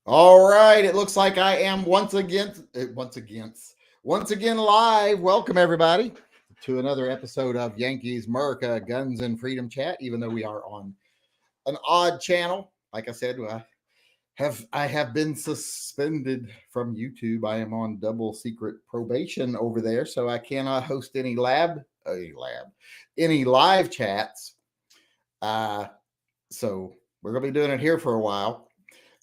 All right, it looks like I am once again live. Welcome everybody to another episode of Yankees, MURICA, Guns and Freedom Chat. Even though we are on an odd channel, like I said, I have been suspended from YouTube. I am on double secret probation over there, so I cannot host any live chats. Uh, so we're gonna be doing it here for a while.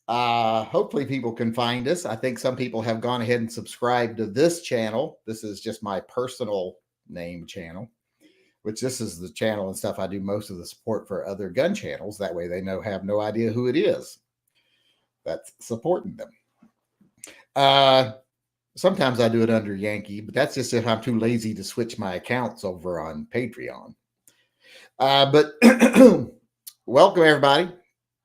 Hopefully people can find us. I think some people have gone ahead and subscribed to this channel. This is just my personal name channel, which this is the channel and stuff I do most of the support for other gun channels. That way they have no idea who it is that's supporting them. Uh, Sometimes I do it under Yankee, but that's just if I'm too lazy to switch my accounts over on Patreon. But welcome everybody.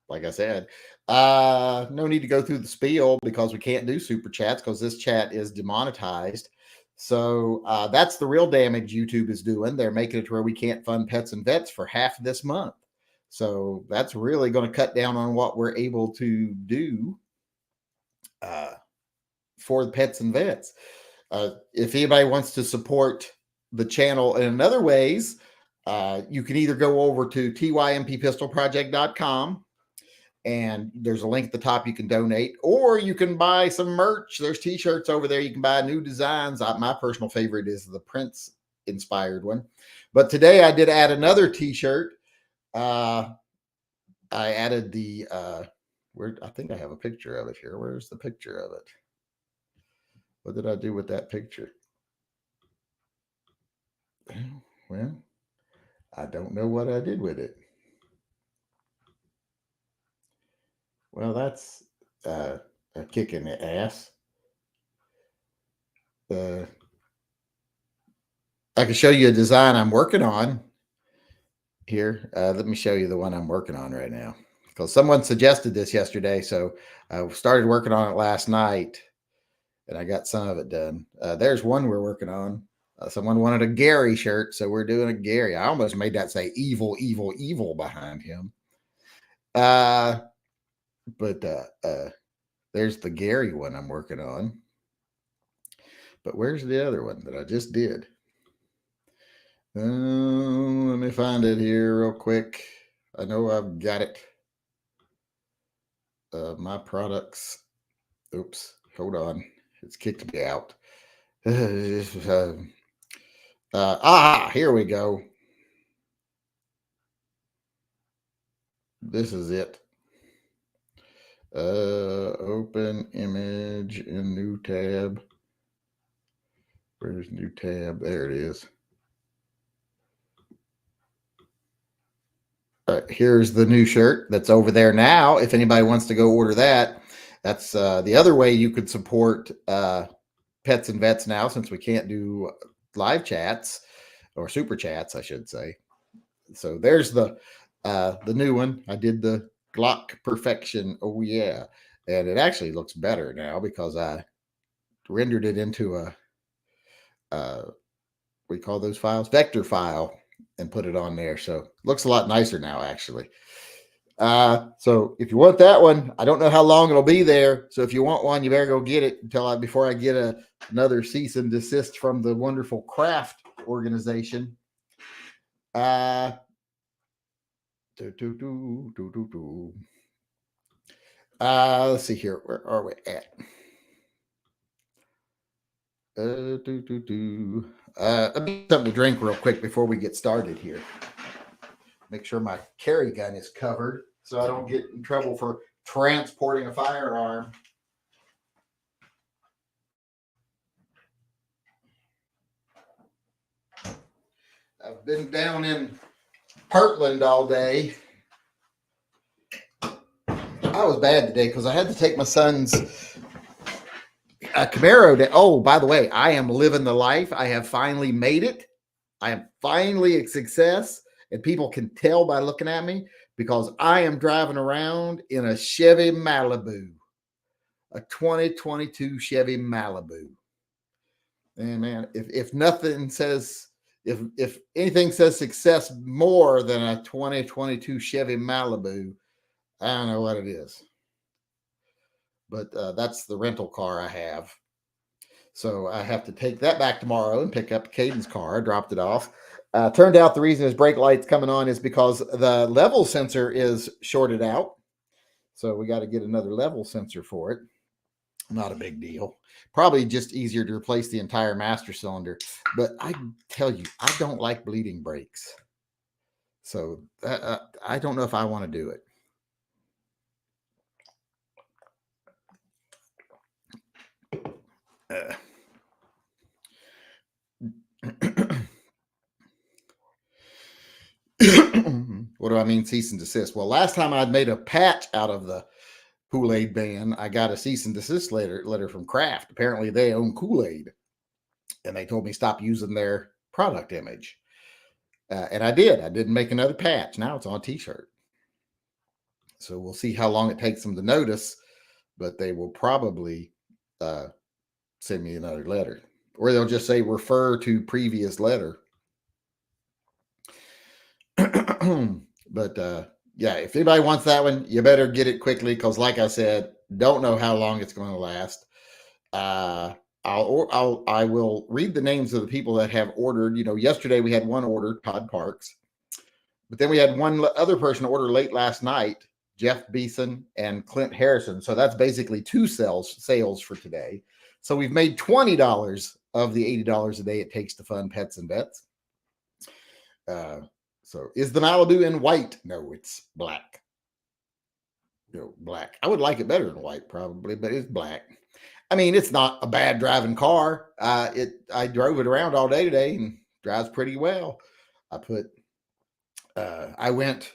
Like I said, no need to go through the spiel because we can't do super chats because this chat is demonetized. So that's the real damage YouTube is doing. They're making it to where we can't fund pets and vets for half this month. So that's really going to cut down on what we're able to do for the pets and vets. If anybody wants to support the channel in other ways, you can either go over to tympistolproject.com and there's a link at the top you can donate, or you can buy some merch. There's t-shirts over there. You can buy new designs. My personal favorite is the Prince inspired one. But today I did add another t-shirt. I added the where I think I have a picture of it here. Where's the picture of it? What did I do with that picture? Well, I don't know what I did with it. Well, that's a kick in the ass. I can show you a design I'm working on here. Let me show you the one I'm working on right now because someone suggested this yesterday. So I started working on it last night and I got some of it done. There's one we're working on. Someone wanted a Gary shirt, so we're doing a Gary. I almost made that say evil, evil, evil behind him. But there's the Gary one I'm working on. But where's the other one that I just did? Let me find it here real quick. I know I've got it. My products. Oops, hold on. It's kicked me out. Here we go. This is it. Open image in new tab. Where's new tab? There it is. Here's the new shirt that's over there now. If anybody wants to go order that, that's the other way you could support pets and vets now, since we can't do live chats or super chats, I should say. So there's the new one. I did the Glock Perfection. Oh yeah, and it actually looks better now because I rendered it into a we call those files vector file and put it on there. So it looks a lot nicer now, actually. So if you want that one, I don't know how long it'll be there. So if you want one, you better go get it before I get another cease and desist from the wonderful craft organization. Let's see here. Where are we at? Let me get something to drink real quick before we get started here. Make sure my carry gun is covered so I don't get in trouble for transporting a firearm. I've been down in Portland all day. I was bad today because I had to take my son's Camaro. Oh, by the way, I am living the life. I have finally made it. I am finally a success. And people can tell by looking at me because I am driving around in a Chevy Malibu, a 2022 Chevy Malibu. And man, if nothing says, if anything says success more than a 2022 Chevy Malibu, I don't know what it is. but that's the rental car I have. So I have to take that back tomorrow and pick up Caden's car. I dropped it off. Turned out the reason his brake light's coming on is because the level sensor is shorted out. So we got to get another level sensor for it. Not a big deal. Probably just easier to replace the entire master cylinder. But I tell you, I don't like bleeding brakes. So I don't know if I want to do it. What do I mean cease and desist? Well, last time I'd made a patch out of the Kool-Aid ban, I got a cease and desist letter from Kraft. Apparently they own Kool-Aid, and they told me stop using their product image. And I did. I didn't make another patch. Now it's on a t-shirt. So we'll see how long it takes them to notice, but they will probably send me another letter, or they'll just say refer to previous letter. But yeah, if anybody wants that one, you better get it quickly, because like I said, don't know how long it's going to last. I will read the names of the people that have ordered. Yesterday we had one order, Todd Parks, but then we had one other person order late last night, Jeff Beeson and Clint Harrison. So that's basically two sales for today. So we've made $20 of the $80 a day it takes to fund pets and vets. So is the Malibu in white? No, it's black. Black. I would like it better in white probably, but it's black. I mean, it's not a bad driving car. I drove it around all day today and drives pretty well. I went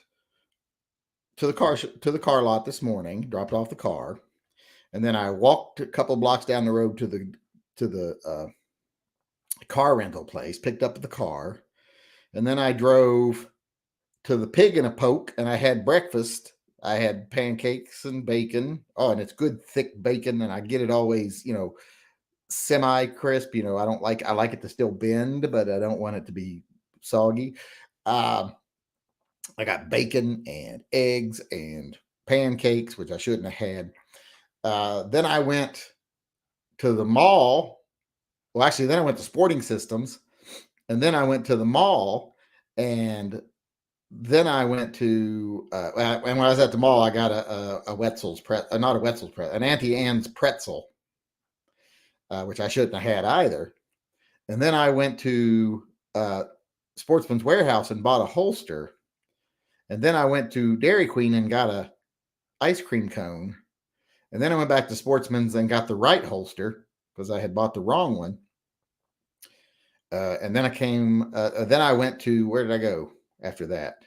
to the car lot this morning, dropped off the car, and then I walked a couple blocks down the road to the car rental place, picked up the car, and then I drove to the Pig in a Poke, and I had breakfast. I had pancakes and bacon. Oh, and it's good thick bacon, and I get it always, semi crisp. I like it to still bend, but I don't want it to be soggy. I got bacon and eggs and pancakes, which I shouldn't have had. Then I went to the mall. Well, actually, then I went to Sporting Systems, and then I went to the mall, and then I went to, and when I was at the mall, I got a Wetzel's not a Wetzel's pretzel, an Auntie Anne's pretzel, which I shouldn't have had either. And then I went to Sportsman's Warehouse and bought a holster. And then I went to Dairy Queen and got a ice cream cone. And then I went back to Sportsman's and got the right holster because I had bought the wrong one. And then then I went to, where did I go after that?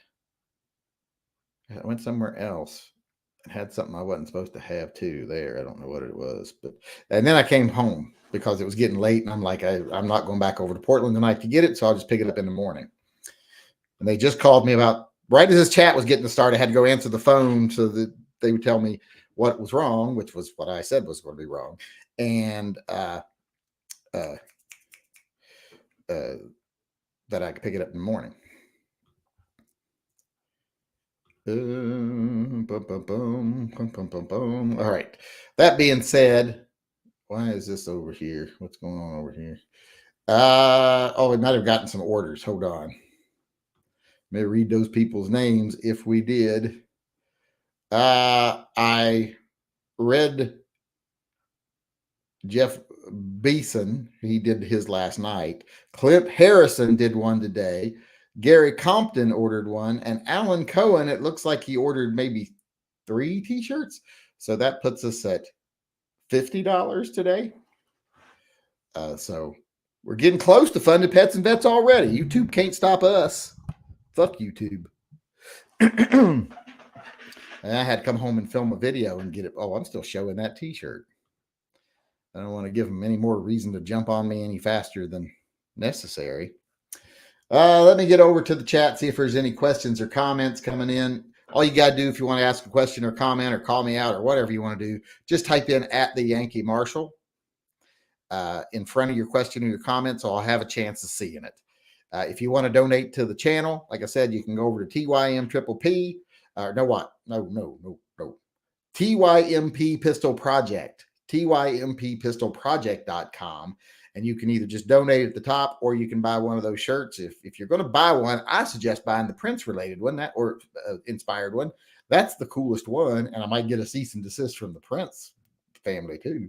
I went somewhere else and had something I wasn't supposed to have too there. I don't know what it was, and then I came home because it was getting late, and I'm like, I'm not going back over to Portland tonight to get it, so I'll just pick it up in the morning. And they just called me about right as this chat was getting to start. I had to go answer the phone so that they would tell me what was wrong, which was what I said was going to be wrong, and that I could pick it up in the morning. All right. That being said, why is this over here? What's going on over here? We might have gotten some orders. Hold on. May read those people's names if we did. I read Jeff Beeson. He did his last night. Clint Harrison did one today. Gary Compton ordered one, and Alan Cohen, it looks like he ordered maybe 3 t-shirts. So that puts us at $50 today. So we're getting close to funded pets and vets already. YouTube can't stop us. Fuck YouTube. And I had to come home and film a video and get it. Oh, I'm still showing that t-shirt. I don't want to give them any more reason to jump on me any faster than necessary. Let me get over to the chat, see if there's any questions or comments coming in. All you got to do if you want to ask a question or comment or call me out or whatever you want to do, just type in @the Yankee Marshal in front of your question or your comment, so I'll have a chance of seeing it. If you want to donate to the channel, like I said, you can go over to TYM Triple P. No. TYMP Pistol Project, TYMPpistolproject.com. And you can either just donate at the top or you can buy one of those shirts. If you're going to buy one, I suggest buying the Prince related one, that or inspired one. That's the coolest one. And I might get a cease and desist from the Prince family too.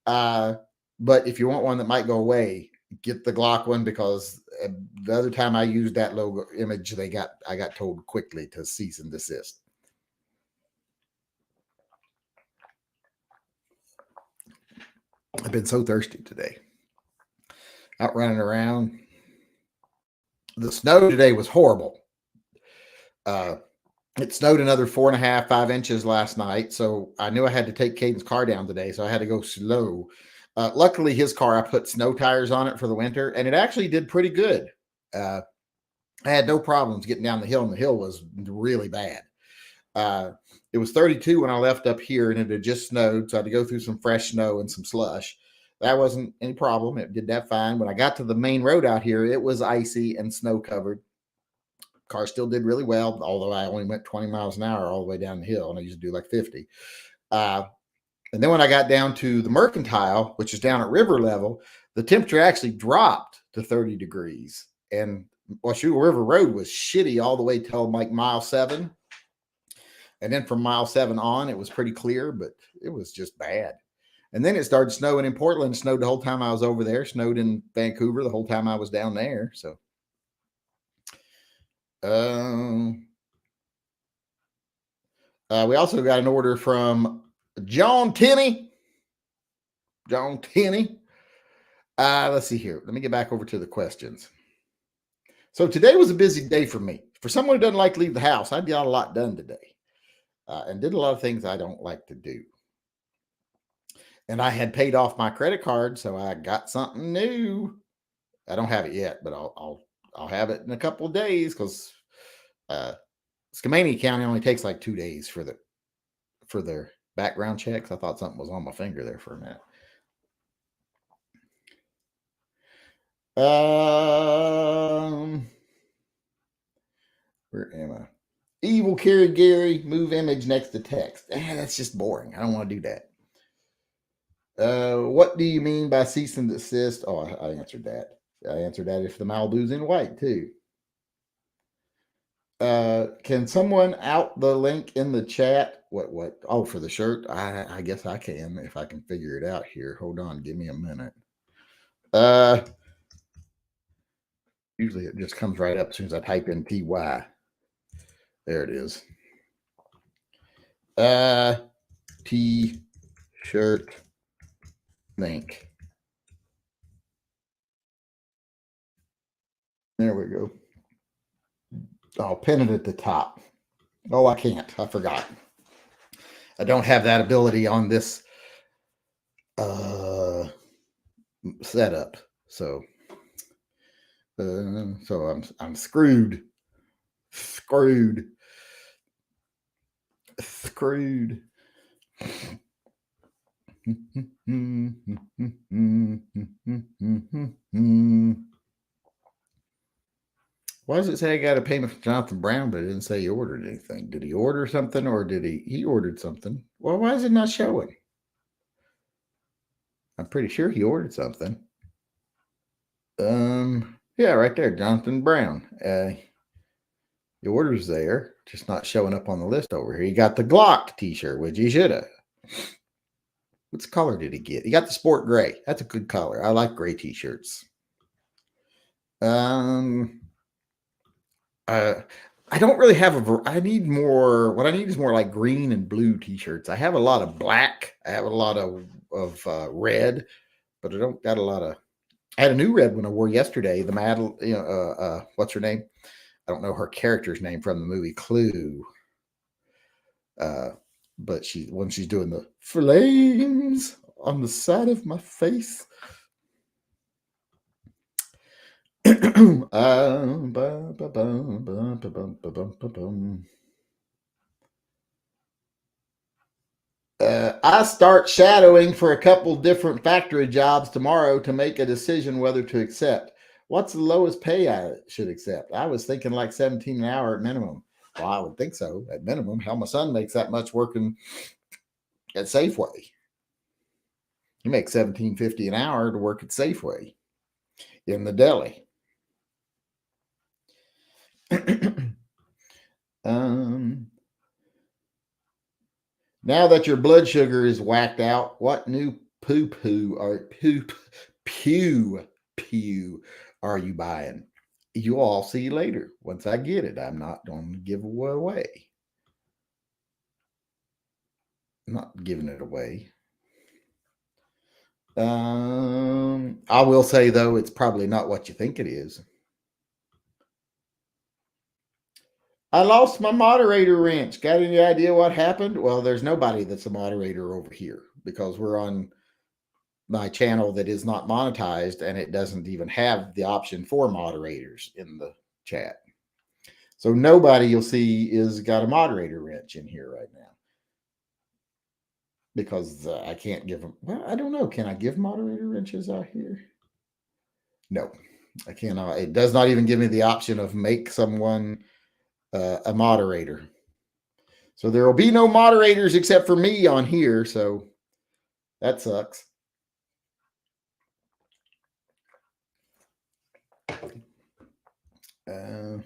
But if you want one that might go away, get the Glock one, because the other time I used that logo image, I got told quickly to cease and desist. I've been so thirsty today. Out running around. The snow today was horrible. It snowed another 4.5, 5 inches last night. So I knew I had to take Caden's car down today. So I had to go slow. Luckily, his car, I put snow tires on it for the winter, and it actually did pretty good. I had no problems getting down the hill, and the hill was really bad. It was 32 when I left up here, and it had just snowed. So I had to go through some fresh snow and some slush. That wasn't any problem. It did that fine. When I got to the main road out here, it was icy and snow covered. Car still did really well, although I only went 20 miles an hour all the way down the hill, and I used to do like 50. And then when I got down to the Mercantile, which is down at river level, the temperature actually dropped to 30 degrees. And Washougal River Road was shitty all the way till like mile 7. And then from mile 7 on, it was pretty clear, but it was just bad. And then it started snowing in Portland. It snowed the whole time I was over there. Snowed in Vancouver the whole time I was down there. So, we also got an order from John Tenney. Let's see here. Let me get back over to the questions. So today was a busy day for me. For someone who doesn't like to leave the house, I got a lot done today, and did a lot of things I don't like to do. And I had paid off my credit card, so I got something new. I don't have it yet, but I'll have it in a couple of days, because Skamania County only takes like 2 days for their background checks. I thought something was on my finger there for a minute. Where am I? Evil Carrie Gary, move image next to text. That's just boring. I don't want to do that. What do you mean by cease and desist? Oh, I answered that. I answered that if the Malibu's in white too. Can someone out the link in the chat? What? Oh, for the shirt? I guess I can, if I can figure it out here. Hold on, give me a minute. Usually it just comes right up as soon as I type in TY. There it is. T-shirt link. There we go. I'll pin it at the top. Oh, I can't. I forgot. I don't have that ability on this setup. So I'm screwed. Screwed. Why does it say I got a payment from Jonathan Brown, but it didn't say he ordered anything? Did he order something, or did he ordered something? Well, why is it not showing? I'm pretty sure he ordered something. Yeah, right there, Jonathan Brown. The order's there, just not showing up on the list over here. He got the Glock t-shirt, which he should have. What color did he get? He got the sport gray. That's a good color. I like gray t-shirts. I don't really have I need more. What I need is more like green and blue t-shirts. I have a lot of black. I have a lot of red, but I don't got a lot of. I had a new red one I wore yesterday. The what's her name? I don't know her character's name from the movie Clue. But when she's doing the flames on the side of my face. I start shadowing for a couple different factory jobs tomorrow to make a decision whether to accept. What's the lowest pay I should accept? I was thinking like 17 an hour at minimum. Well, I would think so at minimum. Hell, my son makes that much working at Safeway. You make $17.50 an hour to work at Safeway in the deli. Now that your blood sugar is whacked out, what new poo-poo or pew are you buying? You'll all see later once I get it. I'm not going to give it away. I'm not giving it away. I will say, though, it's probably not what you think it is. I lost my moderator wrench. Got any idea what happened? Well, there's nobody that's a moderator over here because we're on my channel that is not monetized, and it doesn't even have the option for moderators in the chat. So nobody you'll see is got a moderator wrench in here right now because I can't give them. Well, I don't know. Can I give moderator wrenches out here? No, I cannot. It does not even give me the option of make someone a moderator. So there will be no moderators except for me on here. So that sucks. How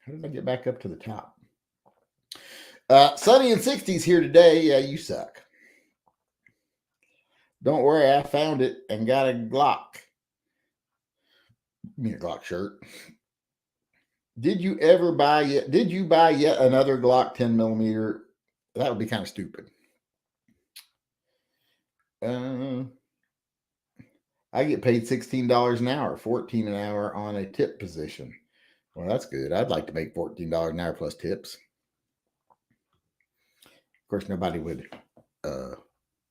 did I get back up to the top? Sunny and 60s here today. Yeah, you suck. Don't worry, I found it and got a Glock. Me a Glock shirt. Did you buy yet another Glock 10 millimeter? That would be kind of stupid. I get paid $16 an hour, $14 an hour on a tip position. Well, that's good. I'd like to make $14 an hour plus tips. Of course, nobody would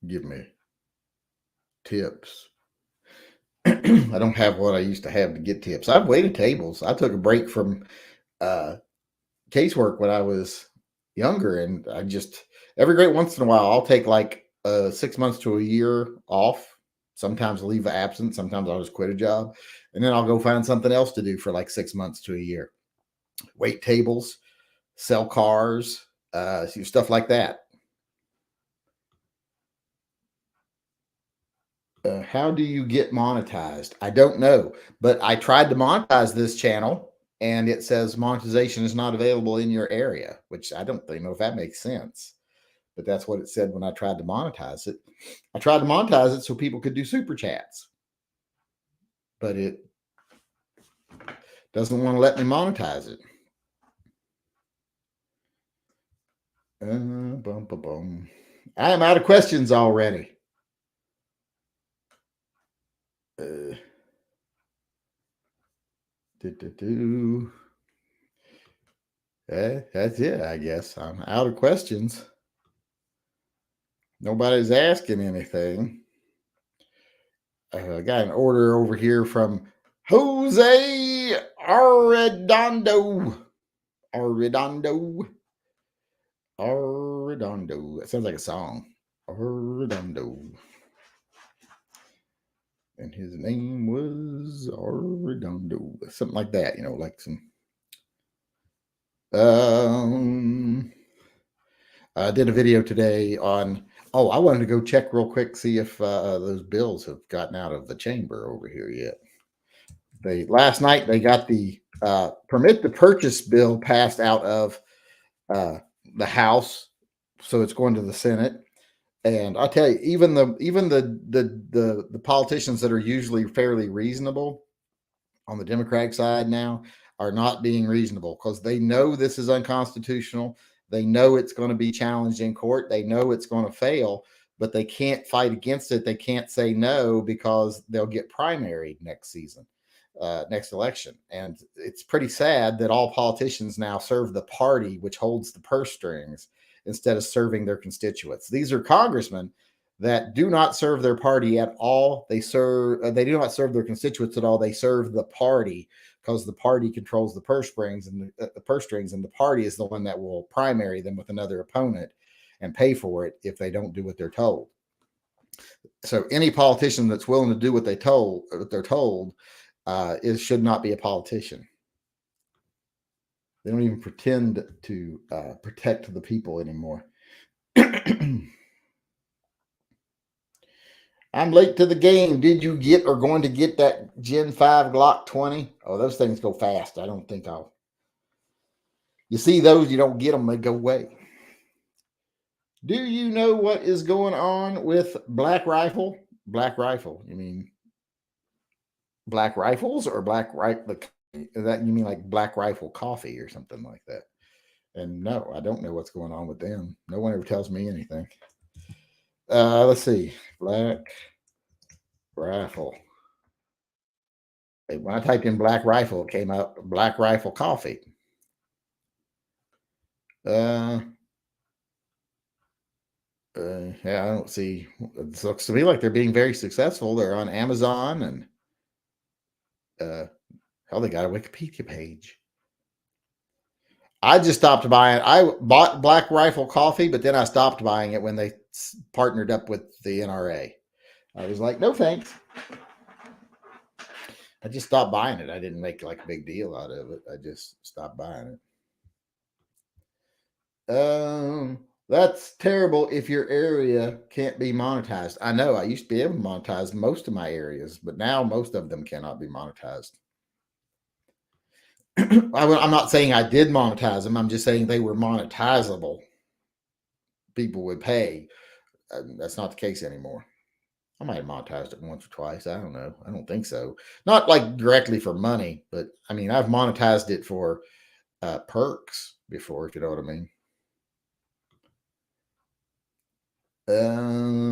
give me tips. I don't have what I used to have to get tips. I've waited tables. I took a break from casework when I was younger, and I just every great once in a while I'll take like 6 months to a year off. Sometimes I'll leave absent. Sometimes I'll just quit a job, and then I'll go find something else to do for like 6 months to a year. Wait tables, sell cars, stuff like that. How do you get monetized? I don't know, but I tried to monetize this channel and it says monetization is not available in your area, which I don't know if that makes sense, but that's what it said when I tried to monetize it. I tried to monetize it so people could do super chats, but it doesn't want to let me monetize it. I am out of questions already. That's it, I guess. I'm out of questions. Nobody's asking anything. I got an order over here from Jose Arredondo. Arredondo. It sounds like a song. Arredondo. And his name was Arredondo. Something like that, like some. I did a video today on. Oh, I wanted to go check real quick, see if those bills have gotten out of the chamber over here yet. Last night they got the permit to purchase bill passed out of the House, so it's going to the Senate. And I tell you, even the politicians that are usually fairly reasonable on the Democratic side now are not being reasonable because they know this is unconstitutional. They know it's going to be challenged in court. They know it's going to fail, but they can't fight against it. They can't say no because they'll get primaried next season, next election. And it's pretty sad that all politicians now serve the party which holds the purse strings instead of serving their constituents. These are congressmen that do not serve their party at all. They do not serve their constituents at all. They serve the party because the party controls the purse strings, and the party is the one that will primary them with another opponent and pay for it if they don't do what they're told. So any politician that's willing to do what they're told should not be a politician. They don't even pretend to protect the people anymore. I'm late to the game. Did you get or going to get that Gen 5 Glock 20? Oh, those things go fast. I don't think I'll. You see those, you don't get them, they go away. Do you know what is going on with Black Rifle? Black Rifle, you mean Black Rifles or Black Rifle? That you mean like Black Rifle Coffee or something like that? And no, I don't know what's going on with them. No one ever tells me anything. Let's see. Black Rifle. When I typed in Black Rifle, it came up Black Rifle Coffee. Yeah, I don't see. It looks to me like they're being very successful. They're on Amazon and hell, they got a Wikipedia page. I just stopped buying. I bought Black Rifle Coffee, but then I stopped buying it when they partnered up with the NRA. I was like, no thanks. I just stopped buying it. I didn't make like a big deal out of it. I just stopped buying it. That's terrible if your area can't be monetized. I know. I used to be able to monetize most of my areas, but now most of them cannot be monetized. I'm not saying I did monetize them. I'm just saying they were monetizable. People would pay. That's not the case anymore. I might have monetized it once or twice. I don't know. I don't think so. Not like directly for money, but I mean, I've monetized it for perks before, if you know what I mean.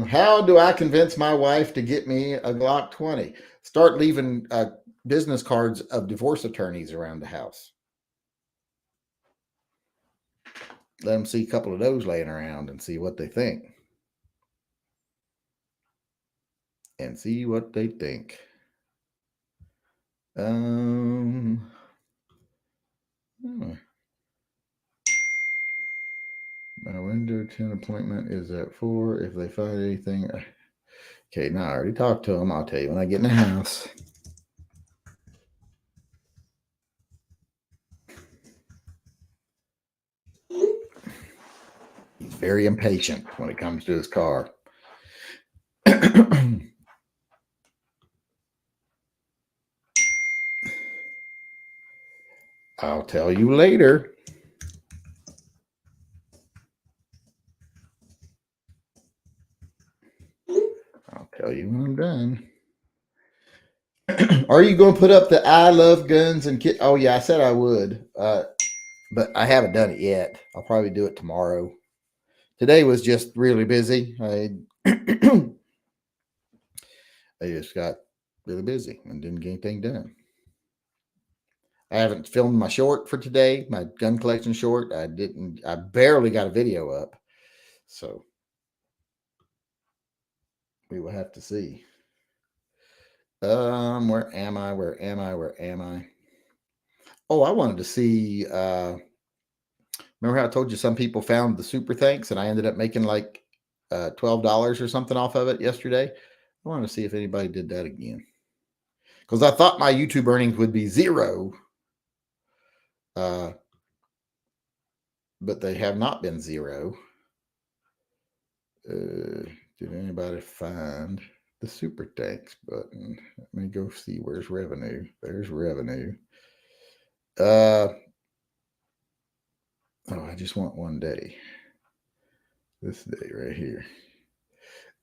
How do I convince my wife to get me a Glock 20? Start leaving business cards of divorce attorneys around the house. Let them see a couple of those laying around and see what they think. And see what they think. My window 10 appointment is at 4. If they find anything. Okay, now I already talked to them. I'll tell you when I get in the house. He's very impatient when it comes to his car. I'll tell you later. I'll tell you when I'm done. Are you going to put up the I love guns and kit? Oh, yeah, I said I would. But I haven't done it yet. I'll probably do it tomorrow. Today was just really busy. I just got really busy and didn't get anything done. I haven't filmed my short for today, my gun collection short. I barely got a video up. So we will have to see. Where am I? Oh, I wanted to see remember how I told you some people found the super thanks and I ended up making like $12 or something off of it yesterday? I wanted to see if anybody did that again. Because I thought my YouTube earnings would be zero. But they have not been zero. Did anybody find the super thanks button? Let me go see where's revenue. There's revenue. Oh, I just want one day. This day right here.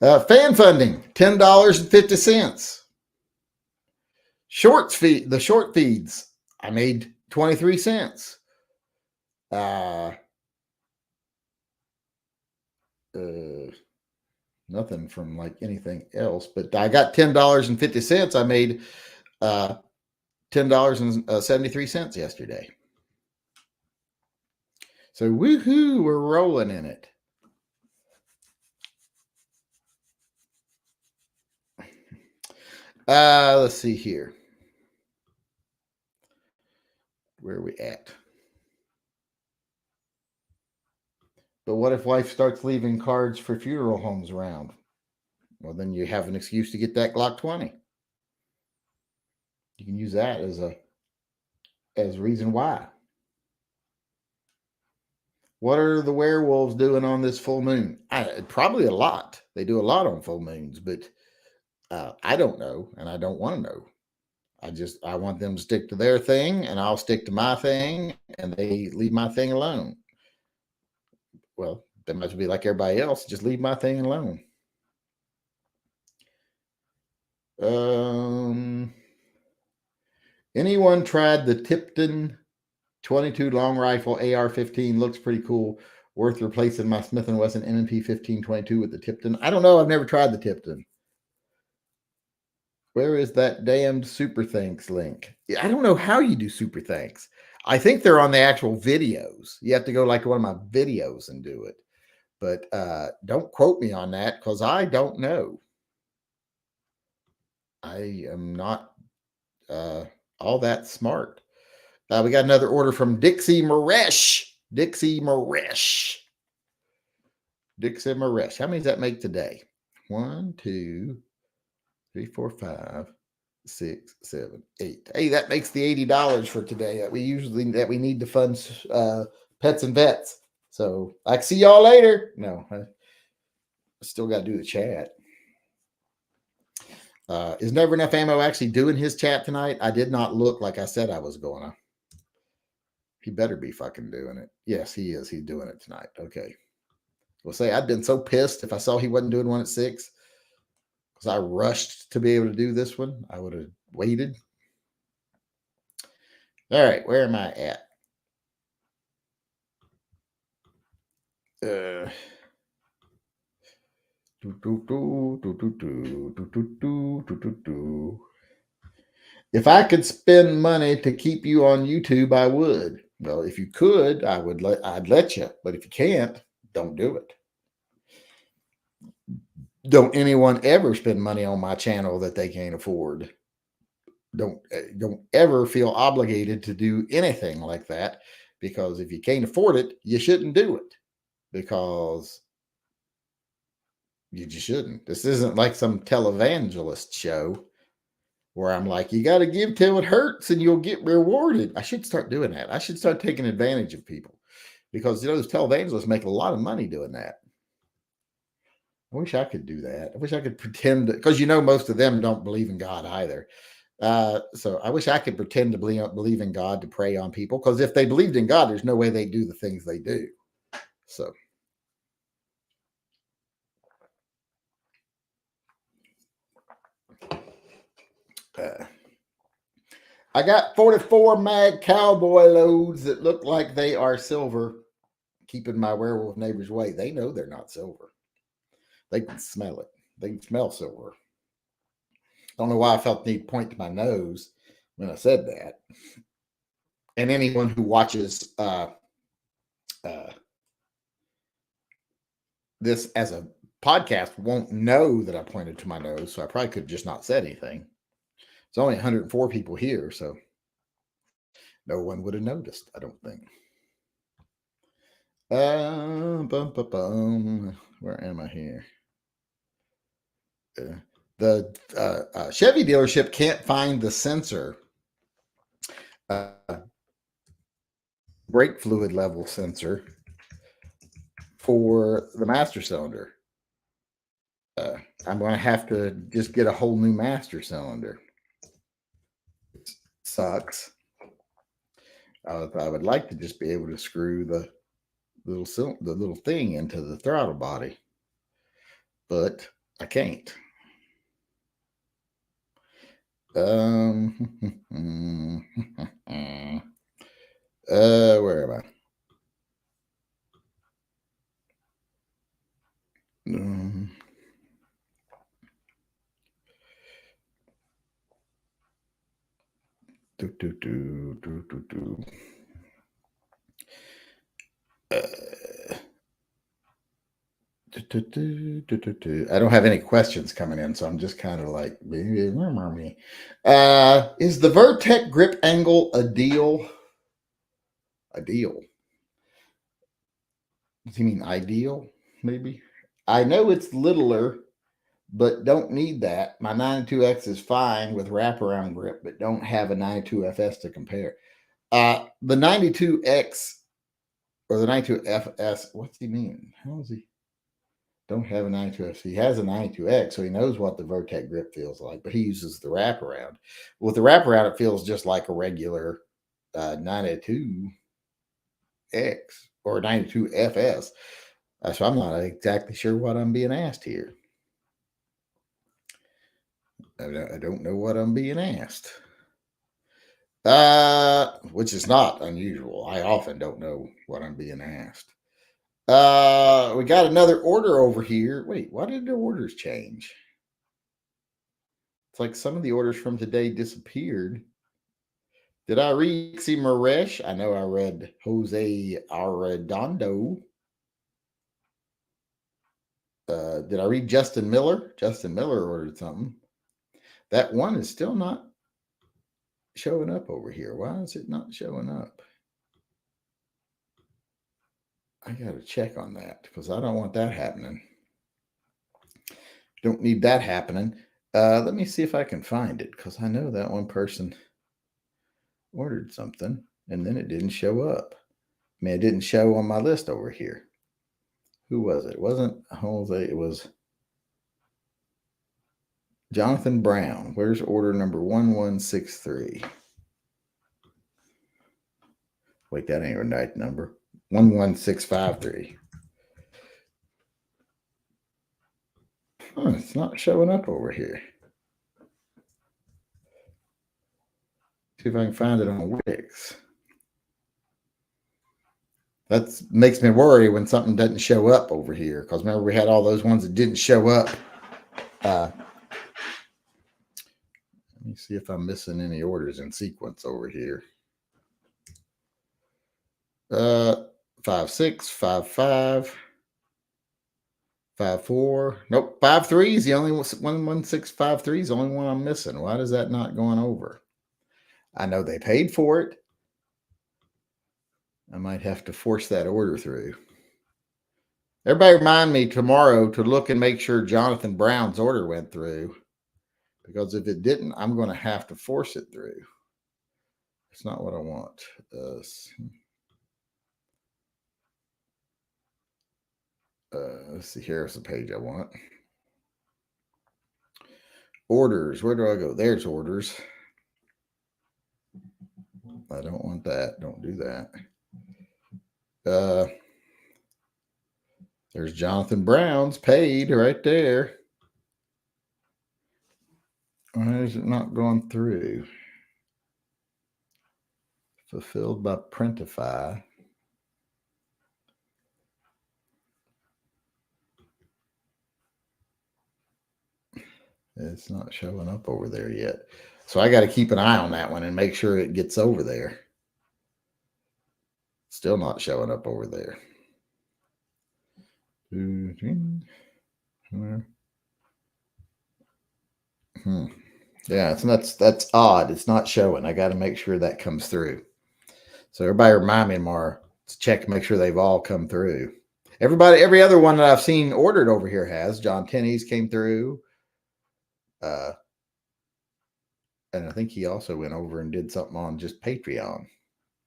Fan funding, $10.50. Shorts feed, the short feeds, I made 23 cents. Nothing from like anything else, but I got $10.50. I made $10.73 yesterday. So woohoo, we're rolling in it. Let's see here. Where are we at? But what if wife starts leaving cards for funeral homes around? Well, then you have an excuse to get that Glock 20. You can use that as a reason why. What are the werewolves doing on this full moon? Probably a lot. They do a lot on full moons, but I don't know, and I don't want to know. I want them to stick to their thing, and I'll stick to my thing, and they leave my thing alone. Well, they might be like everybody else. Just leave my thing alone. Anyone tried the Tipton 22 long rifle AR-15? Looks pretty cool. Worth replacing my Smith & Wesson M&P 1522 with the Tipton. I don't know. I've never tried the Tipton. Where is that damned super thanks link? I don't know how you do super thanks. I think they're on the actual videos. You have to go like to one of my videos and do it. But don't quote me on that because I don't know. I am not all that smart. We got another order from Dixie Maresh. Dixie Maresh. How many does that make today? 1, 2, 3, 4, 5, 6, 7, 8. Hey, that makes the $80 for today that we need to fund pets and vets. So I can see y'all later. No, I still got to do the chat. Is Never Enough Ammo actually doing his chat tonight? I did not look like I said I was going to. He better be fucking doing it. Yes, he is. He's doing it tonight. Okay. We'll say I'd been so pissed if I saw he wasn't doing one at 6 because I rushed to be able to do this one. I would have waited. All right, where am I at? If I could spend money to keep you on YouTube, I would. Well, if you could, I'd let you. But if you can't, don't do it. Don't anyone ever spend money on my channel that they can't afford. Don't ever feel obligated to do anything like that, because if you can't afford it, you shouldn't do it, because you just shouldn't. This isn't like some televangelist show where I'm like, you got to give till it hurts and you'll get rewarded. I should start doing that. I should start taking advantage of people, because those televangelists make a lot of money doing that. I wish I could do that. I wish I could pretend, because most of them don't believe in God either. So I wish I could pretend to believe in God to prey on people, because if they believed in God, there's no way they do the things they do. So I got 44 mag cowboy loads that look like they are silver, keeping my werewolf neighbors away. They know they're not silver. They can smell it. They can smell silver. I don't know why I felt the need to point to my nose when I said that. And anyone who watches this as a podcast won't know that I pointed to my nose, so I probably could just not said anything. It's only 104 people here, so no one would have noticed, I don't think. Where am I here? The Chevy dealership can't find the sensor, brake fluid level sensor for the master cylinder. I'm going to have to just get a whole new master cylinder. It sucks. I would like to just be able to screw the little thing into the throttle body, but I can't. Where am I? I don't have any questions coming in, so I'm just kind of like, is the Vertec grip angle a deal? A deal? Does he mean ideal? Maybe. I know it's littler, but don't need that. My 92X is fine with wraparound grip, but don't have a 92FS to compare. The 92X or the 92FS. What's he mean? How is he? Don't have a 92F. He has a 92X, so he knows what the Vertec grip feels like, but he uses the wraparound. With the wraparound, it feels just like a regular 92X or 92FS. So I'm not exactly sure what I'm being asked here. I don't know what I'm being asked. Which is not unusual. I often don't know what I'm being asked. We got another order over here. Wait, why did the orders change? It's like some of the orders from today disappeared. Did I read Maresh? I know I read Jose Arredondo. Did I read Justin Miller? Justin Miller ordered something. That one is still not showing up over here. Why is it not showing up? I got to check on that because I don't want that happening. Don't need that happening. Let me see if I can find it because I know that one person ordered something and then it didn't show up. I mean, it didn't show on my list over here. Who was it? It wasn't Jose. It was Jonathan Brown. Where's order number 1163? Wait, that ain't a right number. 11653. It's not showing up over here. See if I can find it on Wix. That makes me worry when something doesn't show up over here. Because remember, we had all those ones that didn't show up. Let me see if I'm missing any orders in sequence over here. 56, 55, 54. Nope, 53 is the only one. 11653 is the only one I'm missing. Why is that not going over? I know they paid for it. I might have to force that order through. Everybody remind me tomorrow to look and make sure Jonathan Brown's order went through. Because if it didn't, I'm going to have to force it through. It's not what I want. Let's see. Here's the page I want. Orders. Where do I go? There's orders. I don't want that. Don't do that. There's Jonathan Brown's paid right there. Why is it not going through? Fulfilled by Printify. It's not showing up over there yet. So I got to keep an eye on that one and make sure it gets over there. Still not showing up over there. Yeah, that's odd. It's not showing. I got to make sure that comes through. So everybody remind me tomorrow to check, make sure they've all come through. Every other one that I've seen ordered over here has. John Tenney's came through. And I think he also went over and did something on just Patreon.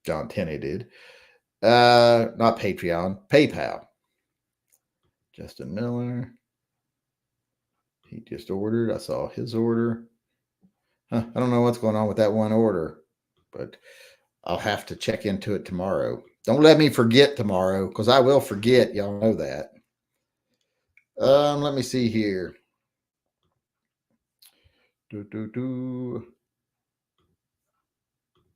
John Tenney did. Not Patreon, PayPal. Justin Miller. He just ordered. I saw his order. I don't know what's going on with that one order, but I'll have to check into it tomorrow. Don't let me forget tomorrow, because I will forget. Y'all know that. Let me see here.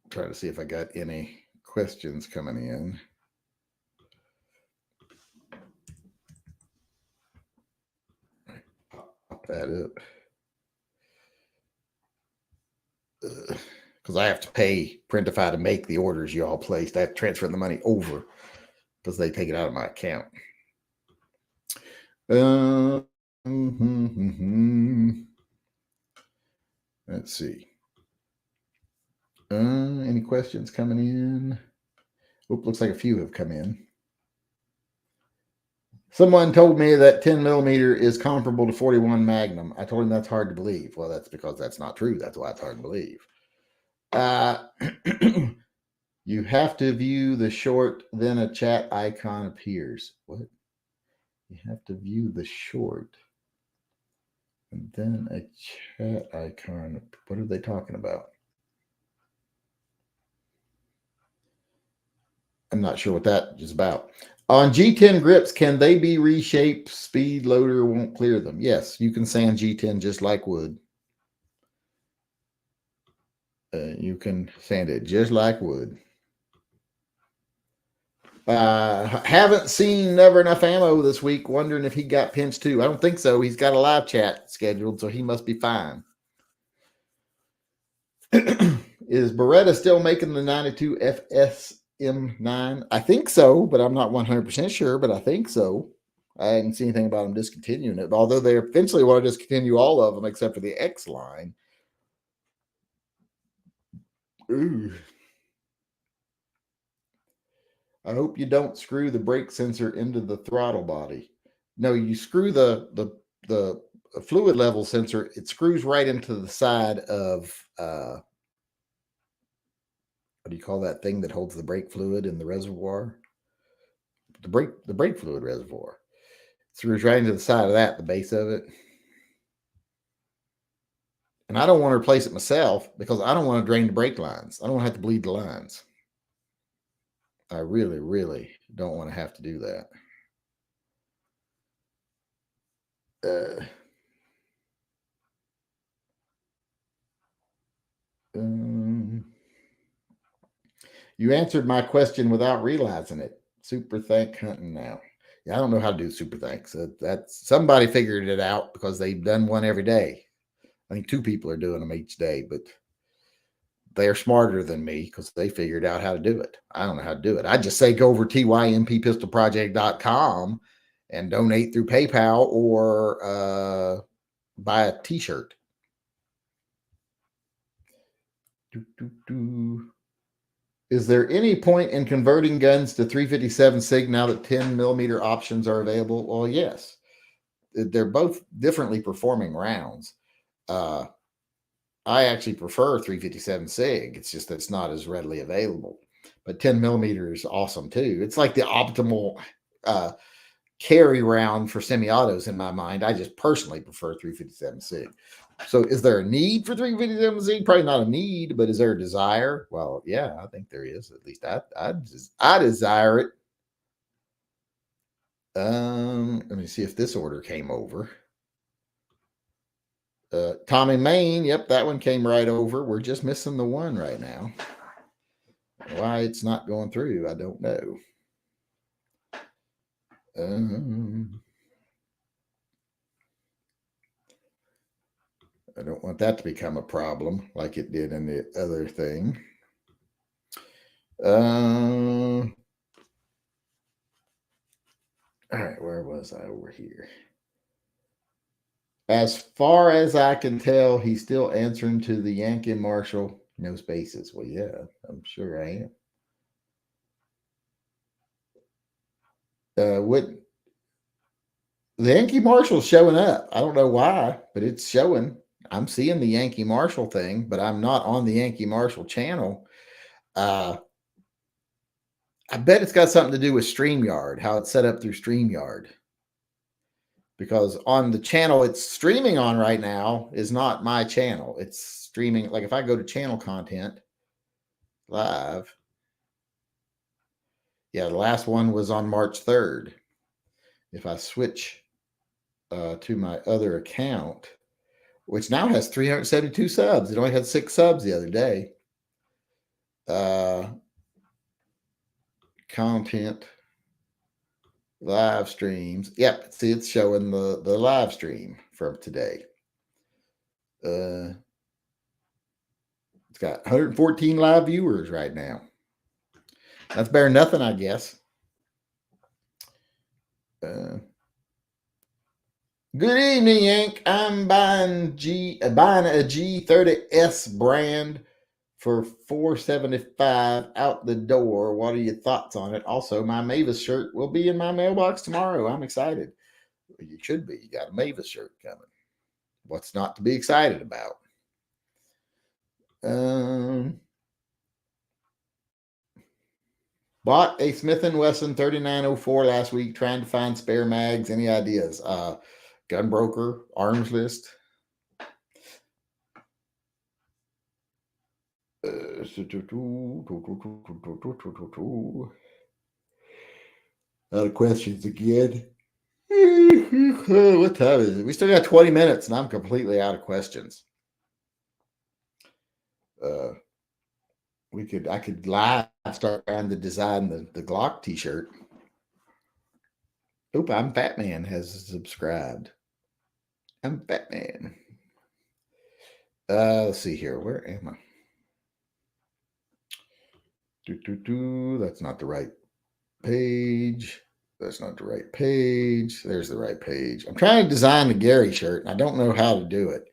Try to see if I got any questions coming in. Pop that up. Because I have to pay Printify to make the orders you all placed. I have to transfer the money over because they take it out of my account. Let's see. Any questions coming in? Oop, looks like a few have come in. Someone told me that 10 millimeter is comparable to 41 Magnum. I told him that's hard to believe. Well, that's because that's not true. That's why it's hard to believe. You have to view the short, then a chat icon appears. What? You have to view the short, and then a chat icon. What are they talking about? I'm not sure what that is about. On G10 grips, can they be reshaped? Speed loader won't clear them. Yes, you can sand G10 just like wood. You can sand it just like wood. Haven't seen Never Enough Ammo this week. Wondering if he got pinched too. I don't think so. He's got a live chat scheduled, so he must be fine. Is Beretta still making the 92 FSM9? I think so, but I'm not 100% sure, but I think so. I didn't see anything about them discontinuing it, although they eventually want to discontinue all of them except for the X line. Ooh. I hope you don't screw the brake sensor into the throttle body. No, you screw the fluid level sensor. It screws right into the side of what do you call that thing that holds the brake fluid in the reservoir? The brake fluid reservoir. It screws right into the side of that, the base of it. And I don't want to replace it myself because I don't want to drain the brake lines. I don't want to have to bleed the lines. I really, really don't want to have to do that. You answered my question without realizing it. Super thank hunting now. Yeah, I don't know how to do super thanks. That's somebody figured it out because they've done one every day. I think 2 people are doing them each day, but they are smarter than me because they figured out how to do it. I don't know how to do it. I just say go over tympistolproject.com and donate through PayPal or buy a t-shirt. Is there any point in converting guns to 357 SIG now that 10 millimeter options are available? Well, yes. They're both differently performing rounds. I actually prefer 357 SIG. It's just that it's not as readily available. But 10 millimeter is awesome too. It's like the optimal carry round for semi-autos in my mind. I just personally prefer 357 SIG. So is there a need for 357 SIG? Probably not a need, but is there a desire? Well, yeah, I think there is. At least I desire it. Let me see if this order came over. Tommy Maine, yep, that one came right over. We're just missing the one right now. Why it's not going through, I don't know. I don't want that to become a problem like it did in the other thing. All right, where was I over here? As far as I can tell, he's still answering to the Yankee Marshall, no spaces. Well, yeah, I'm sure I am. What the Yankee Marshall's showing up. I don't know why, but it's showing. I'm seeing the Yankee Marshall thing, but I'm not on the Yankee Marshall channel. I bet it's got something to do with StreamYard, how it's set up through StreamYard. Because on the channel it's streaming on right now is not my channel. It's streaming. Like if I go to channel content live, yeah, the last one was on March 3rd. If I switch to my other account, which now has 372 subs, it only had 6 subs the other day. Content live streams. Yep, see, it's showing the live stream from today. It's got 114 live viewers right now. That's better than nothing, I guess. Good evening, Yank. I'm buying a G30S brand for $475 out the door. What are your thoughts on it? Also, my Mavis shirt will be in my mailbox tomorrow. I'm excited. You should be. You got a Mavis shirt coming. What's not to be excited about? Bought a Smith & Wesson 3904 last week, trying to find spare mags. Any ideas? Gun broker, arms list. Out of questions again. What time is it? We still got 20 minutes and I'm completely out of questions. I could live start trying to design the Glock t-shirt. Oop, I'm Batman has subscribed. I'm Batman. Let's see here. Where am I? That's not the right page. That's not the right page. There's the right page. I'm trying to design the Gary shirt and I don't know how to do it.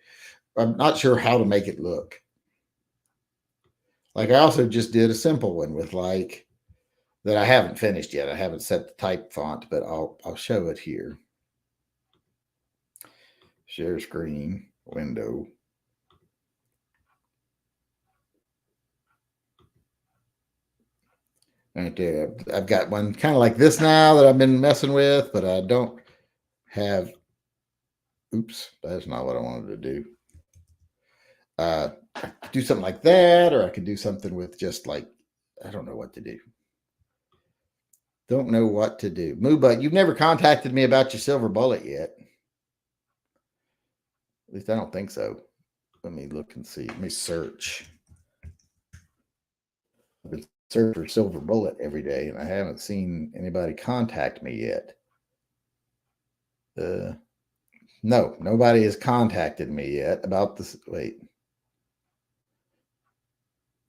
I'm not sure how to make it look. Like I also just did a simple one with like that I haven't finished yet. I haven't set the type font, but I'll show it here. Share screen, window. Right there. I've got one kind of like this now that I've been messing with, but I don't have. Oops, that's not what I wanted to do. I could do something like that, or I could do something with just like, I don't know what to do. Don't know what to do. Mooba, you've never contacted me about your silver bullet yet. At least I don't think so. Let me look and see. Let me search. I've been searching for silver bullet every day, and I haven't seen anybody contact me yet. No, nobody has contacted me yet about this. Wait.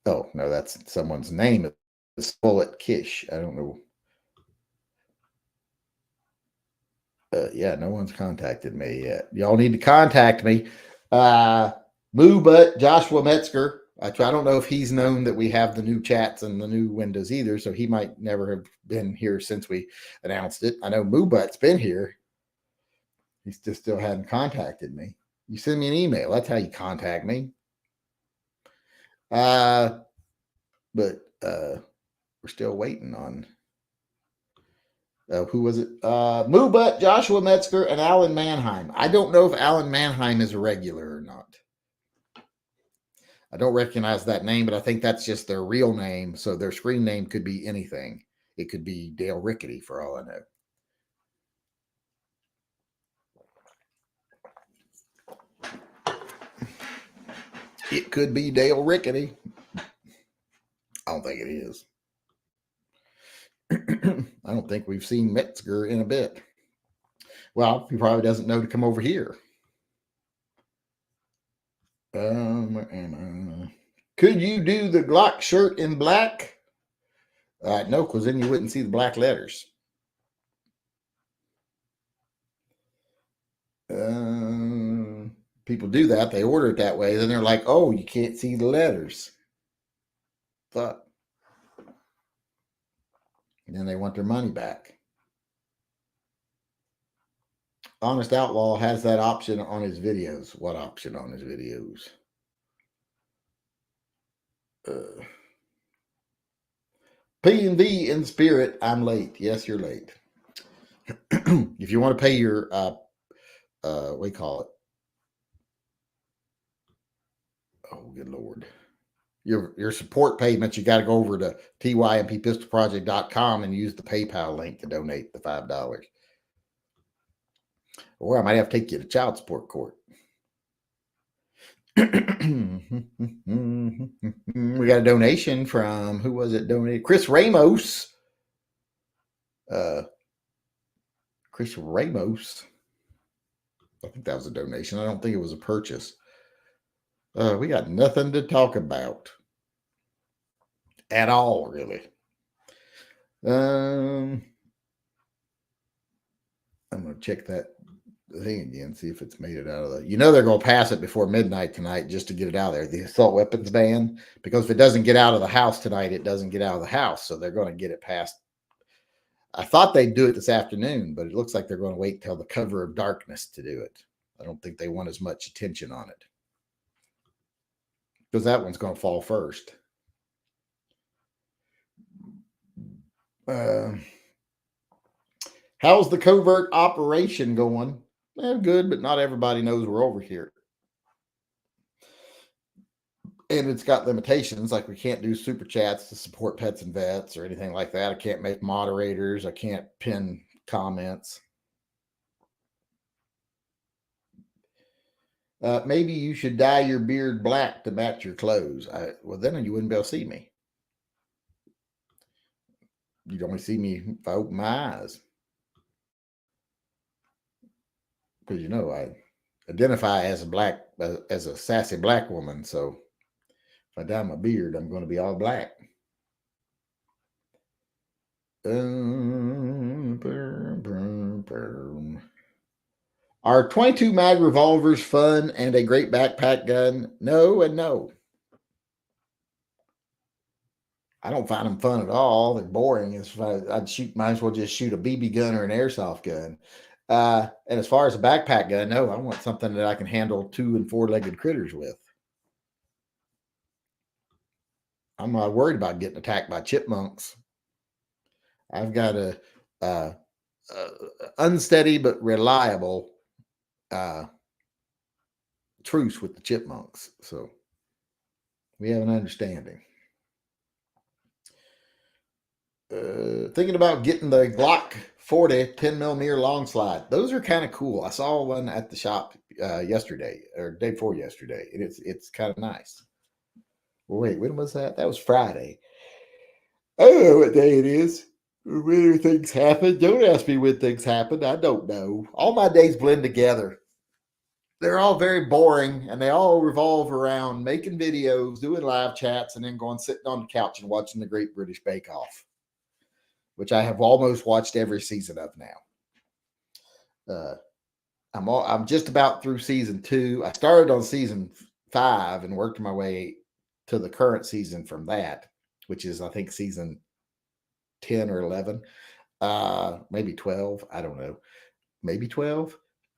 Oh, no, that's someone's name. It's Bullet Kish. I don't know. Yeah, no one's contacted me yet. Y'all need to contact me. Moo Butt, Joshua Metzger. I don't know if he's known that we have the new chats and the new windows either, so he might never have been here since we announced it. I know Moo Butt's been here. He just still hadn't contacted me. You send me an email. That's how you contact me. But we're still waiting on. Who was it? Moo Butt, Joshua Metzger, and Alan Manheim. I don't know if Alan Manheim is a regular or not. I don't recognize that name, but I think that's just their real name. So their screen name could be anything. It could be Dale Rickety for all I know. It could be Dale Rickety. I don't think it is. I don't think we've seen Metzger in a bit. Well, he probably doesn't know to come over here. Where am I? Could you do the Glock shirt in black? No, because then you wouldn't see the black letters. People do that. They order it that way. Then they're like, oh, you can't see the letters. Fuck. And then they want their money back. Honest Outlaw has that option on his videos. What option on his videos? P&V in spirit. I'm late. Yes, you're late. If you want to pay your what do you call it? Oh, good Lord. Your support payments, you got to go over to tympistolproject.com and use the PayPal link to donate the $5. Or I might have to take you to child support court. We got a donation from, who was it donated? Chris Ramos. Chris Ramos. I think that was a donation. I don't think it was a purchase. We got nothing to talk about at all, really. I'm going to check that thing again, see if it's made it out of the. You know they're going to pass it before midnight tonight just to get it out of there. The assault weapons ban, because if it doesn't get out of the house tonight, it doesn't get out of the house. So they're going to get it passed. I thought they'd do it this afternoon, but it looks like they're going to wait till the cover of darkness to do it. I don't think they want as much attention on it, because that one's going to fall first. How's the covert operation going? Good, but not everybody knows we're over here. And it's got limitations, like we can't do super chats to support pets and vets or anything like that. I can't make moderators. I can't pin comments. Maybe you should dye your beard black to match your clothes. Well, then you wouldn't be able to see me. You'd only see me if I open my eyes. Because I identify as a sassy black woman. So if I dye my beard, I'm going to be all black. Are 22 mag revolvers fun and a great backpack gun? No and no. I don't find them fun at all. They're boring. Might as well just shoot a BB gun or an airsoft gun. And as far as a backpack gun, no, I want something that I can handle 2- and 4-legged critters with. I'm not worried about getting attacked by chipmunks. I've got a unsteady but reliable truce with the chipmunks. So we have an understanding. Thinking about getting the Glock 40 10mm long slide. Those are kind of cool. I saw one at the shop yesterday or day before yesterday. It's kind of nice. Well, wait, when was that? That was Friday. I don't know what day it is. When things happen. Don't ask me when things happen. I don't know. All my days blend together. They're all very boring, and they all revolve around making videos, doing live chats, and then going sitting on the couch and watching the Great British Bake Off, which I have almost watched every season of now. I'm just about through season 2. I started on season 5 and worked my way to the current season from that, which is I think season 10 or 11, maybe 12. I don't know, maybe 12.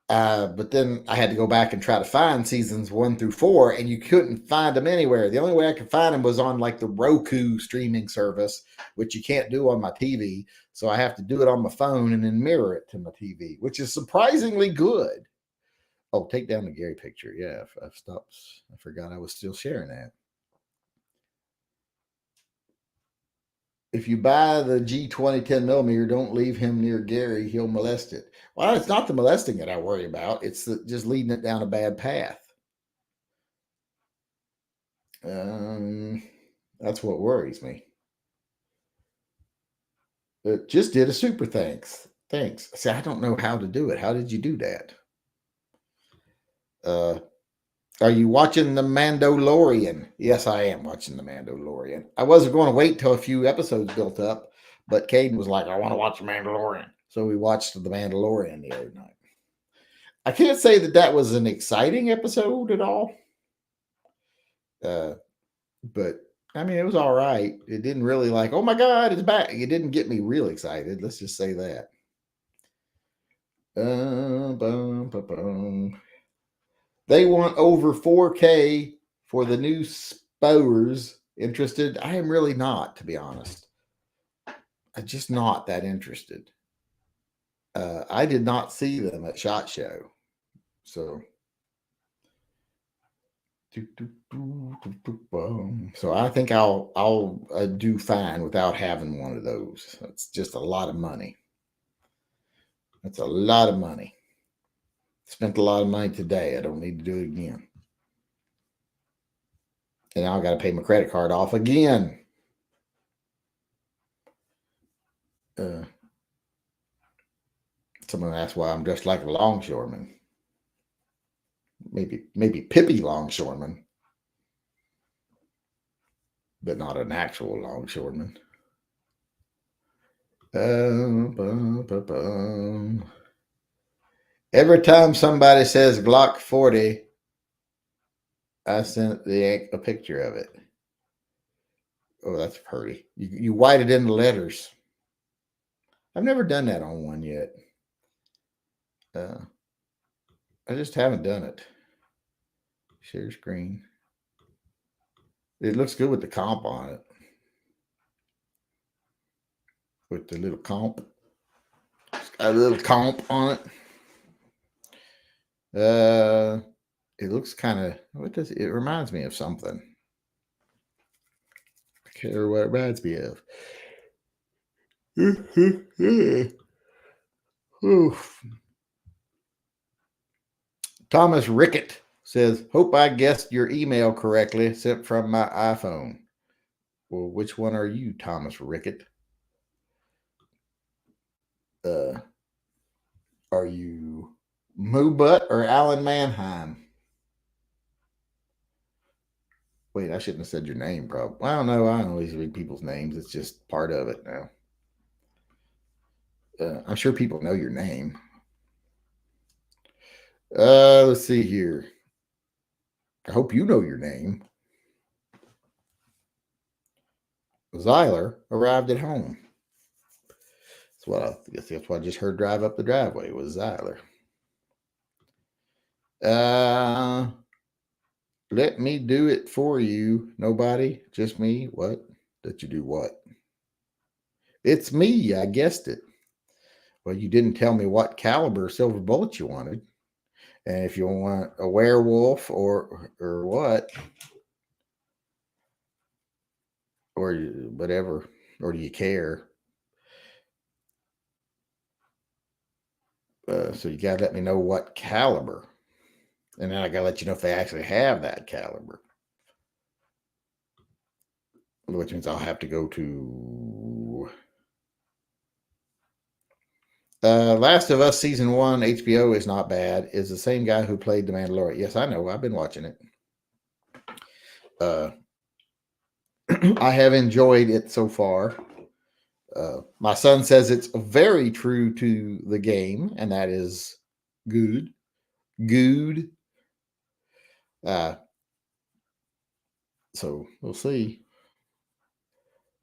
But then I had to go back and try to find seasons 1 through 4, and you couldn't find them anywhere. The only way I could find them was on like the Roku streaming service, which you can't do on my TV. So I have to do it on my phone and then mirror it to my TV, which is surprisingly good. Oh, take down the Gary picture. Yeah, I've stopped. I forgot I was still sharing that. If you buy the G20 10mm, don't leave him near Gary. He'll molest it. Well, it's not the molesting that I worry about. It's just leading it down a bad path. That's what worries me. It just did a super thanks. Thanks. See, I don't know how to do it. How did you do that? Are you watching The Mandalorian? Yes, I am watching The Mandalorian. I wasn't going to wait till a few episodes built up, but Caden was like, I want to watch The Mandalorian. So we watched The Mandalorian the other night. I can't say that was an exciting episode at all. But I mean, it was all right. It didn't really like, oh my God, it's back. It didn't get me real excited. Let's just say that. They want over 4K for the new Spurs. Interested? I am really not, to be honest. I'm just not that interested. I did not see them at SHOT Show. So I think I'll do fine without having one of those. That's just a lot of money. That's a lot of money. Spent a lot of money today. I don't need to do it again. And now I got to pay my credit card off again. Someone asked why I'm dressed like a longshoreman. Maybe Pippi Longshoreman, but not an actual longshoreman. Every time somebody says Glock 40, I sent a picture of it. Oh, that's pretty. You white it in the letters. I've never done that on one yet. I just haven't done it. Share screen. It looks good with the comp on it. with the little comp. It's got a little comp on it. It looks kind of, what does it reminds me of something. I can't remember what it reminds me of. Thomas Rickett says, hope I guessed your email correctly, sent from my iPhone. Well, which one are you, Thomas Rickett? Are you Moo Butt or Alan Manheim? Wait, I shouldn't have said your name, probably. I don't know. I don't always read people's names. It's just part of it now. I'm sure people know your name. Let's see here. I hope you know your name. Zyler arrived at home. That's what I guess. That's what I just heard drive up the driveway was Zyler. Let me do it for you. Nobody, just me. What? That you do what? It's me. I guessed it. Well, you didn't tell me what caliber silver bullet you wanted, and if you want a werewolf or what, or whatever, or do you care? So you gotta let me know what caliber, and then I gotta let you know if they actually have that caliber, which means I'll have to go to Last of Us season 1. HBO is not bad. Is the same guy who played the Mandalorian. Yes, I know. I've been watching it. I have enjoyed it so far. My son says it's very true to the game, and that is good. Good. So we'll see.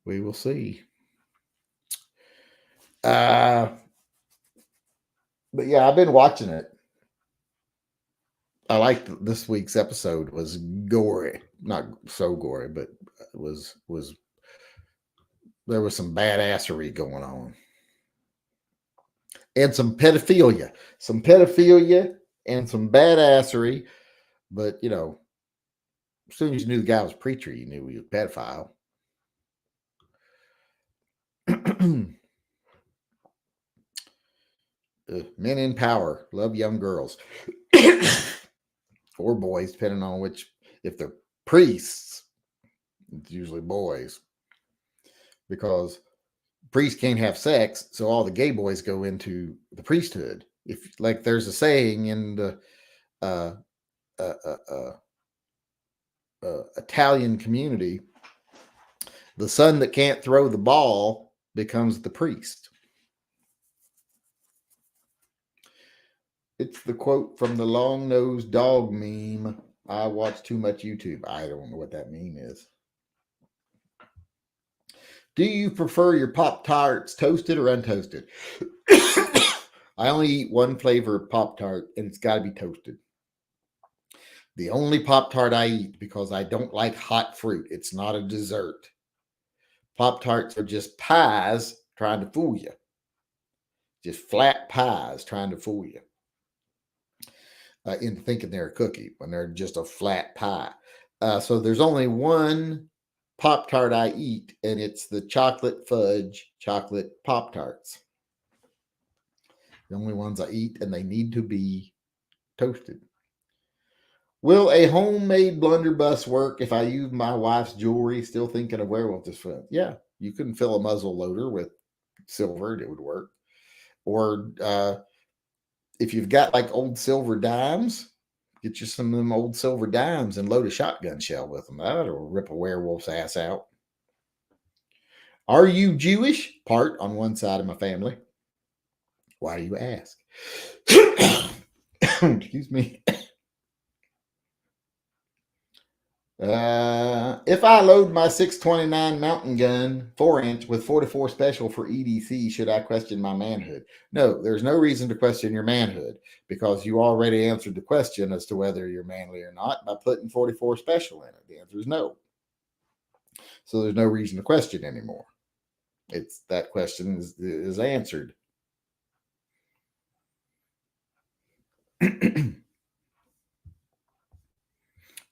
We will see. But yeah, I've been watching it. I liked this week's episode. Was gory, not so gory, but it was there was some badassery going on, and some pedophilia, and some badassery. But you know, as soon as you knew the guy was a preacher, you knew he was a pedophile. Men in power love young girls or boys, depending on which. If they're priests, it's usually boys, because priests can't have sex, so all the gay boys go into the priesthood. If, like, there's a saying in the Italian community, the son that can't throw the ball becomes the priest. It's the quote from the long-nosed dog meme. I watch too much YouTube. I don't know what that meme is. Do you prefer your Pop-Tarts toasted or untoasted? I only eat one flavor of Pop-Tart, and it's got to be toasted. The only Pop-Tart I eat, because I don't like hot fruit. It's not a dessert. Pop-Tarts are just pies trying to fool you. Just flat pies trying to fool you into thinking they're a cookie when they're just a flat pie. So there's only one Pop-Tart I eat, and it's the chocolate fudge chocolate Pop-Tarts. The only ones I eat, and they need to be toasted. Will a homemade blunderbuss work if I use my wife's jewelry? Still thinking of werewolf this film. Yeah, you couldn't fill a muzzle loader with silver, and it would work. Or if you've got like old silver dimes, get you some of them old silver dimes and load a shotgun shell with them. That'll rip a werewolf's ass out. Are you Jewish? Part on one side of my family. Why do you ask? Excuse me. If I load my 629 mountain gun 4-inch with 44 special for EDC, should I question my manhood? No, there's no reason to question your manhood, because you already answered the question as to whether you're manly or not by putting 44 special in it. The answer is no. So there's no reason to question anymore. It's that question is answered. I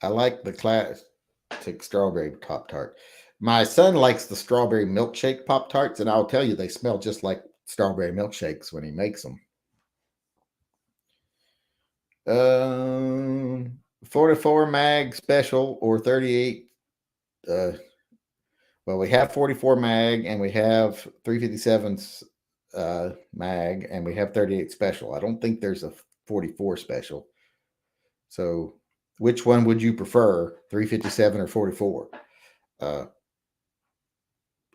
like the classic strawberry Pop Tart. My son likes the strawberry milkshake Pop Tarts, and I'll tell you, they smell just like strawberry milkshakes when he makes them. 44 mag special or 38. Uh, well, we have 44 mag and we have 357 mag and we have 38 special. I don't think there's a 44 special. So, which one would you prefer, 357 or 44?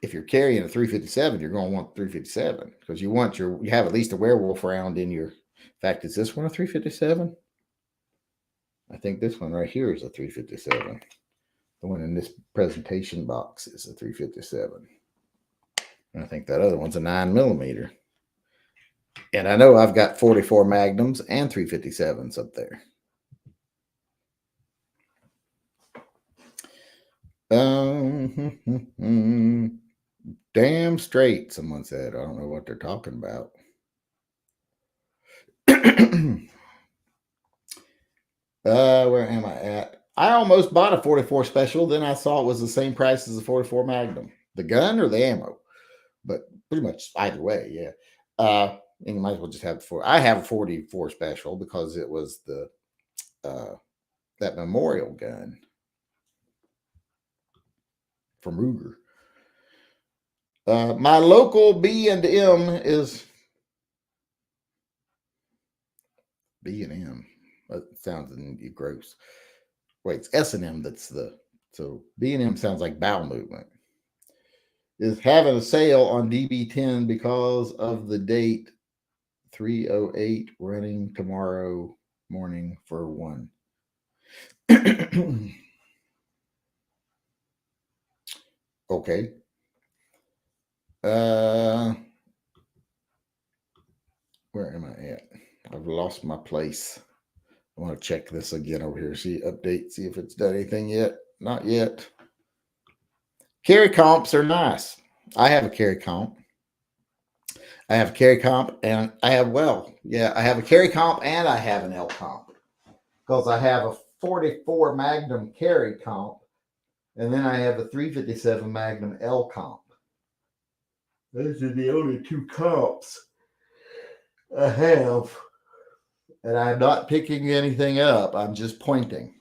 If you're carrying a 357, you're going to want 357 because you have at least a werewolf round in your. In fact, is this one a 357? I think this one right here is a 357. The one in this presentation box is a 357. And I think that other one's a 9mm. And I know I've got 44 Magnums and 357s up there. Damn straight, someone said. I don't know what they're talking about. Where am I at? I almost bought a 44 special. Then I saw it was the same price as the 44 Magnum. The gun or the ammo? But pretty much either way, yeah. And you might as well just have the four. I have a 44 special because it was the that memorial gun from Ruger. My local B&M is B&M. That sounds gross. Wait, it's S&M that's so B&M sounds like bowel movement. Is having a sale on DB10 because of the date 308 running tomorrow morning for one. Okay. Where am I at? I've lost my place. I want to check this again over here. See if it's done anything yet. Not yet. Carry comps are nice. I have a carry comp. I have a carry comp and I have a carry comp and I have an L comp. Because I have a 44 Magnum carry comp and then I have a 357 Magnum L comp. Those are the only two comps I have. And I'm not picking anything up. I'm just pointing.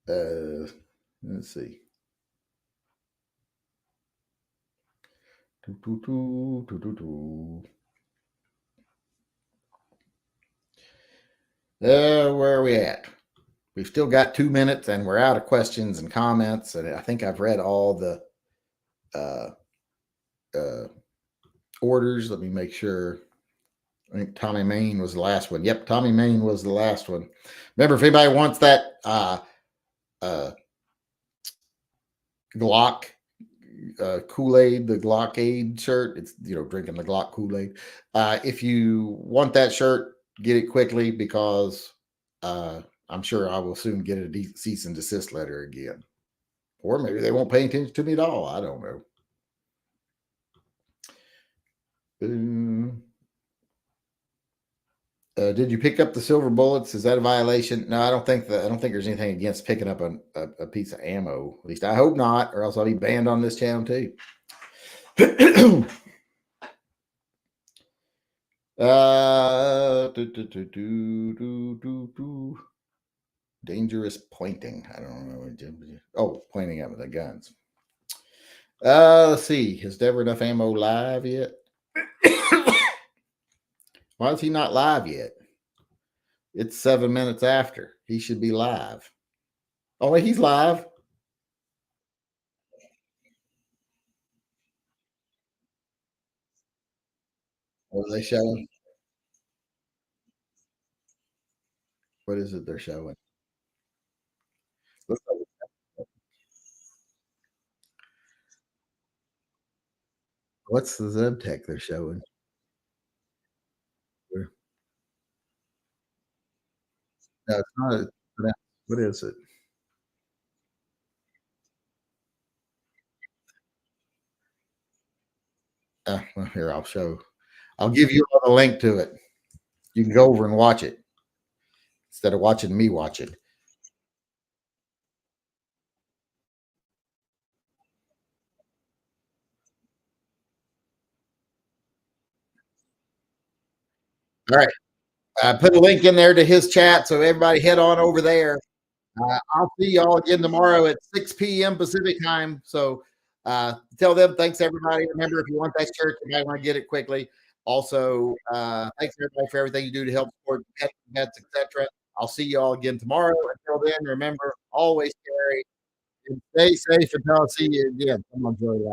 Let's see. Where are we at? We've still got 2 minutes and we're out of questions and comments. And I think I've read all the orders. Let me make sure. I think Tommy Main was the last one. Yep, Tommy Main was the last one. Remember, if anybody wants that Glock Kool-Aid, the Glock-Aid shirt, it's drinking the Glock Kool-Aid. If you want that shirt, get it quickly because I'm sure I will soon get a cease and desist letter again. Or maybe they won't pay attention to me at all. I don't know. Did you pick up the silver bullets? Is that a violation? No, I don't think there's anything against picking up a piece of ammo. At least I hope not, or else I'll be banned on this channel too. Dangerous pointing. I don't know. Oh, pointing at the guns. Let's see. Is there enough ammo live yet? Why is he not live yet? It's 7 minutes after. He should be live. Oh, he's live. What are they showing? What is it they're showing? What's the Zebtech they're showing? No, it's not. What is it? Well, here, I'll show. I'll give you all the link to it. You can go over and watch it instead of watching me watch it. All right. Put a link in there to his chat, so everybody head on over there. I'll see y'all again tomorrow at 6 p.m. Pacific time. So tell them thanks, everybody. Remember, if you want that shirt, you might want to get it quickly. Also, thanks everybody for everything you do to help support pet vets, etc. I'll see you all again tomorrow. Until then, remember, always carry and stay safe until I see you again. Come on, Joey.